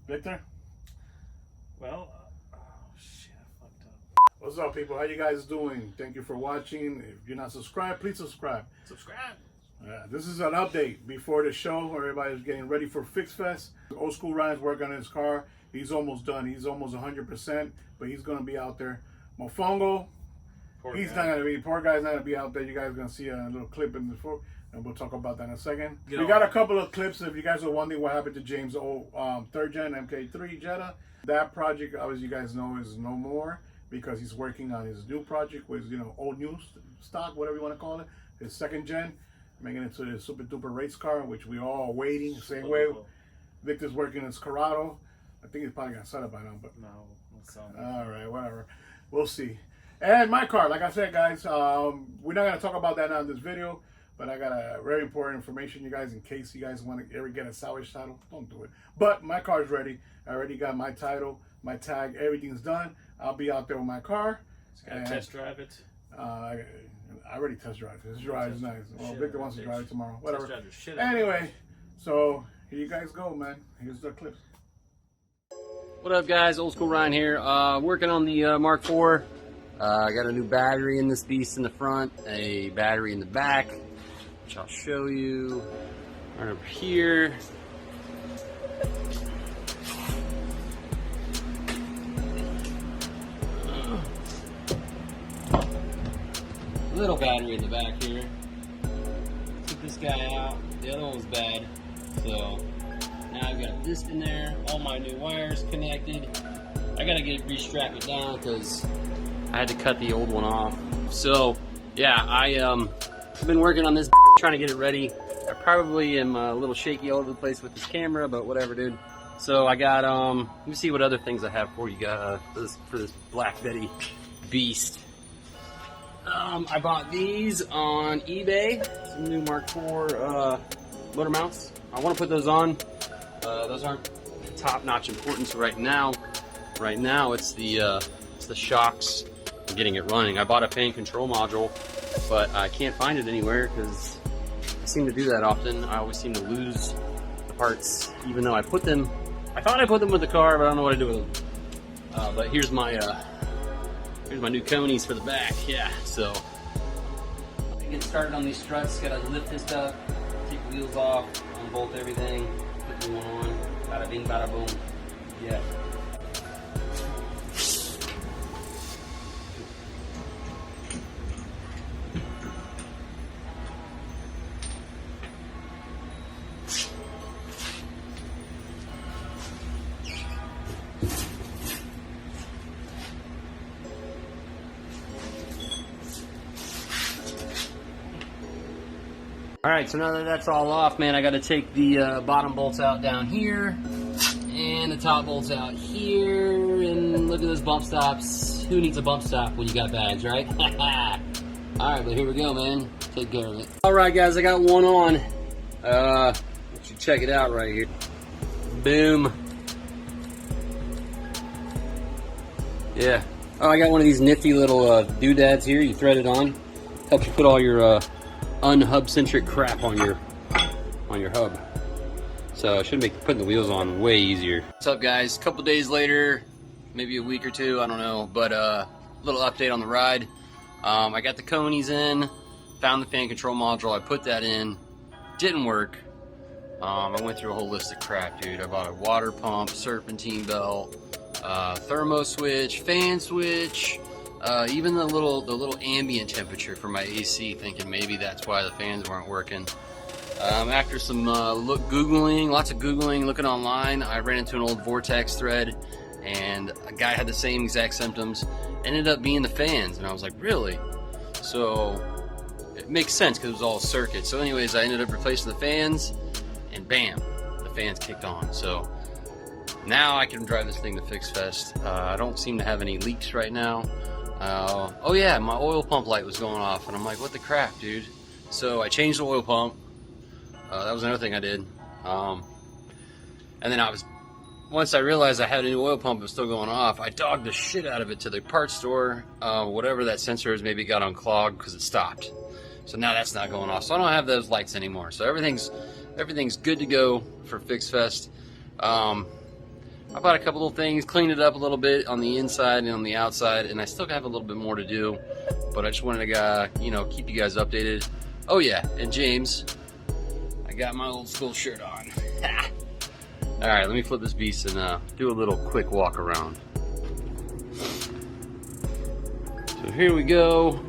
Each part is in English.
Victor? Well, oh shit, I fucked up. What's up, people? How you guys doing? Thank you for watching. If you're not subscribed, please subscribe. Subscribe. This is an update before the show where everybody's getting ready for Fixxfest. Old School Ryan's working on his car. He's almost done. He's almost 100%, but he's going to be out there. Mofongo, he's not going to be. Poor guy's not going to be out there. You guys are going to see a little clip in the phone, and we'll talk about that in a second. We got a couple of clips. If you guys are wondering what happened to James' old 3rd gen MK3 Jetta, that project, as you guys know, is no more because he's working on his new project with, old new stock, whatever you want to call it, his 2nd gen. Making it to the super duper race car, which we all waiting. Same way, Victor's working his Corrado. I think he's probably gonna sell it by now, but no, we'll all right, whatever. We'll see. And my car, like I said, guys, we're not gonna talk about that now in this video, but I got a very important information, you guys, in case you guys want to ever get a salvage title. Don't do it. But my car's ready. I already got my title, my tag, everything's done. I'll be out there with my car. Just gotta test drive it. I already test drive it. This drive is nice. Well, Victor wants to drive it tomorrow. Whatever. Anyway, so here you guys go, man. Here's the clips. What up, guys? Old School Ryan here. Working on the Mark IV. I got a new battery in this beast in the front, a battery in the back, which I'll show you right over here. Little battery in the back here. Took this guy out. The other one was bad. So now I've got this in there. All my new wires connected. I gotta restrap it down because I had to cut the old one off. So yeah, I've been working on this, trying to get it ready. I probably am a little shaky all over the place with this camera, but whatever, dude. So I got let me see what other things I have for you guys for this Black Betty beast. I bought these on eBay, some new Mark IV motor mounts. I want to put those on. Those aren't top-notch importance right now. Right now, it's the shocks and getting it running. I bought a fan control module, but I can't find it anywhere because I seem to do that often. I always seem to lose the parts, even though I put them. I thought I put them with the car, but I don't know what to do with them. But here's my new conies for the back. Yeah, so to get started on these struts, gotta lift this up, take the wheels off, unbolt everything, put the one on, bada bing, bada boom. Yeah. Alright, so now that that's all off, man, I gotta take the bottom bolts out down here, and the top bolts out here, and look at those bump stops. Who needs a bump stop when you got bags, right? Alright, but here we go, man. Take care of it. Alright, guys, I got one on. Let you check it out right here. Boom. Yeah. Oh, I got one of these nifty little doodads here. You thread it on. Helps you put all your unhub-centric crap on your hub. So it should make putting the wheels on way easier. What's up, guys? A couple days later, maybe a week or two, I don't know, but a little update on the ride. I got the conies in, found the fan control module, I put that in, didn't work. I went through a whole list of crap, dude. I bought a water pump, serpentine belt, thermo switch, fan switch, even the little ambient temperature for my AC, thinking maybe that's why the fans weren't working. After some googling, lots of googling, looking online, I ran into an old Vortex thread, and a guy had the same exact symptoms. Ended up being the fans, and I was like, really? So it makes sense because it was all circuit. So anyways, I ended up replacing the fans, and bam, the fans kicked on. So now I can drive this thing to Fixxfest. I don't seem to have any leaks right now. Oh yeah, my oil pump light was going off, and I'm like, what the crap, dude? So I changed the oil pump. That was another thing I did. And then once I realized I had a new oil pump, it was still going off, I dogged the shit out of it to the parts store. Whatever that sensor is, maybe got unclogged because it stopped. So now that's not going off. So I don't have those lights anymore. So everything's good to go for Fixxfest. I bought a couple little things, cleaned it up a little bit on the inside and on the outside, and I still have a little bit more to do, but I just wanted to, you know, keep you guys updated. Oh yeah, and James, I got my old school shirt on. All right, let me flip this beast and do a little quick walk around. So here we go.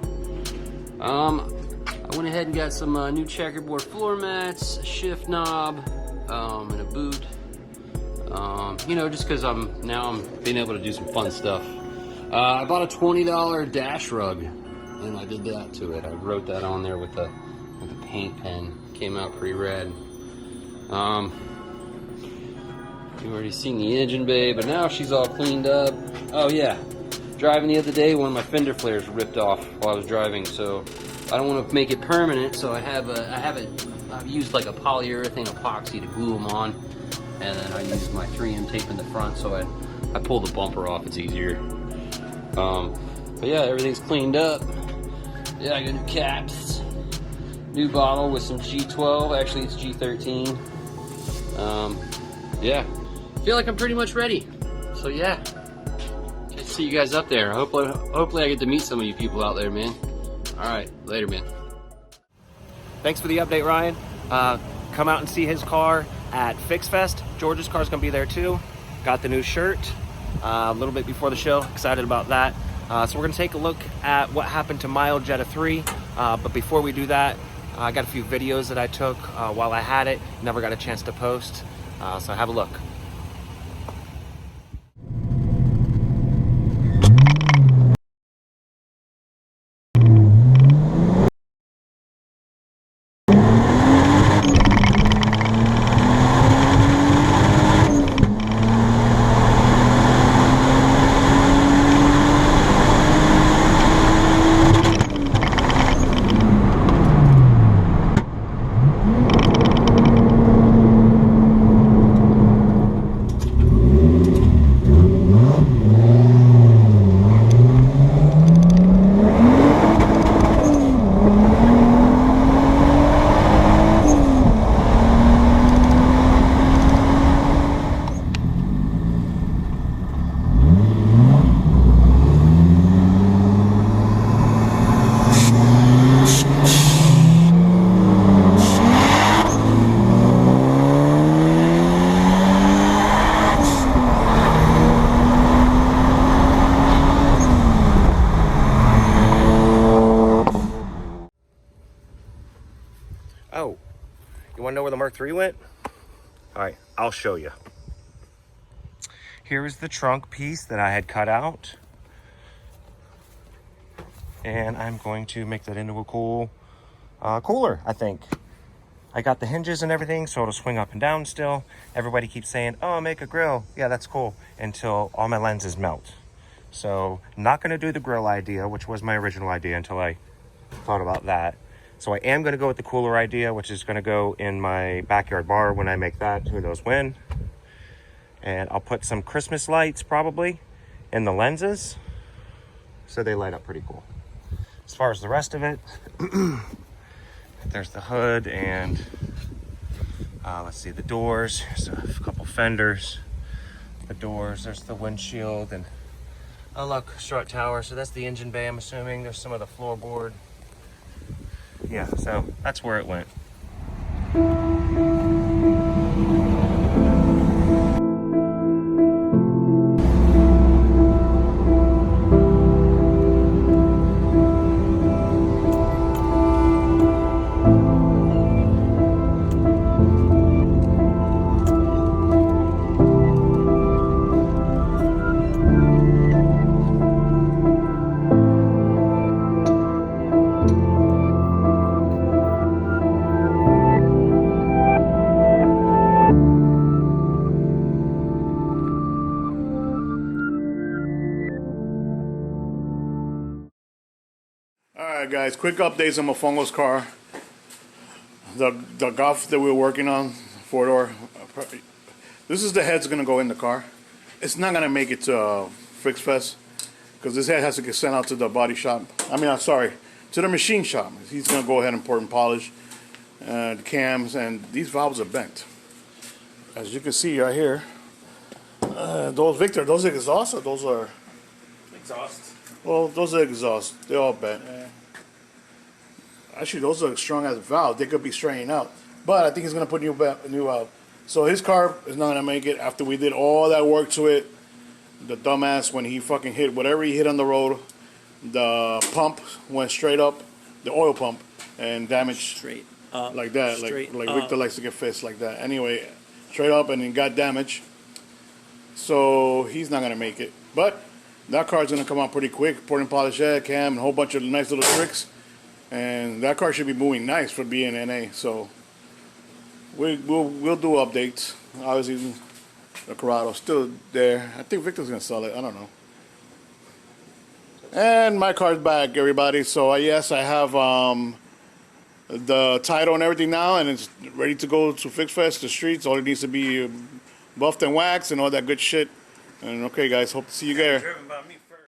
I went ahead and got some new checkerboard floor mats, a shift knob, and a boot. You know, just because I'm being able to do some fun stuff. I bought a $20 dash rug, and I did that to it. I wrote that on there with a paint pen. Came out pretty rad. You've already seen the engine bay, but now she's all cleaned up. Oh yeah, driving the other day, one of my fender flares ripped off while I was driving, so I don't want to make it permanent. So I've used like a polyurethane epoxy to glue them on. And then I use my 3M tape in the front, so I pull the bumper off, it's easier. But yeah, everything's cleaned up. Yeah, I got new caps, new bottle with some G12, actually it's G13. Yeah, feel like I'm pretty much ready. So yeah, just see you guys up there. Hopefully I get to meet some of you people out there, man. All right, later, man. Thanks for the update, Ryan. Come out and see his car at Fixxfest. George's car's gonna be there too. Got the new shirt a little bit before the show. Excited about that. So we're gonna take a look at what happened to my old Jetta 3. But before we do that, I got a few videos that I took while I had it. Never got a chance to post. So have a look. Oh, you wanna know where the Mark III went? All right, I'll show you. Here's the trunk piece that I had cut out. And I'm going to make that into a cool cooler, I think. I got the hinges and everything, so it'll swing up and down still. Everybody keeps saying, oh, make a grill. Yeah, that's cool, until all my lenses melt. So not gonna do the grill idea, which was my original idea until I thought about that. So I am gonna go with the cooler idea, which is gonna go in my backyard bar when I make that, who knows when. And I'll put some Christmas lights probably in the lenses, so they light up pretty cool. As far as the rest of it, there's the hood and let's see, the doors. There's a couple fenders, the doors, there's the windshield, and oh look, strut tower. So that's the engine bay, I'm assuming. There's some of the floorboard. Yeah, so that's where it went. Alright guys, quick updates on Mofongo's car. The Golf that we were working on, 4-door. This is the head's going to go in the car. It's not going to make it to Fixxfest because this head has to get sent out to the body shop. I mean, I'm sorry, to the machine shop. He's going to go ahead and pour and polish the cams, and these valves are bent. As you can see right here, Those Victor, those are exhaust or those are? Exhaust. Well, those are exhaust. They're all bent. Yeah. Actually, those are strong as a valve. They could be straightened out. But I think he's gonna put new out. So his car is not gonna make it after we did all that work to it. The dumbass, when he fucking hit whatever he hit on the road, the pump went straight up, the oil pump, and damaged Straight up. like that. Straight Like up. Victor likes to get fists like that. Anyway, straight up and it got damaged. So he's not gonna make it. But that car's gonna come out pretty quick. Port and polish head, cam, and a whole bunch of nice little tricks. And that car should be moving nice for being NA. So we'll do updates. Obviously, the Corrado's still there. I think Victor's gonna sell it. I don't know. And my car's back, everybody. So yes, I have the title and everything now, and it's ready to go to Fixxfest, the streets. All it needs to be buffed and waxed and all that good shit. And okay, guys, hope to see you there. Driven by me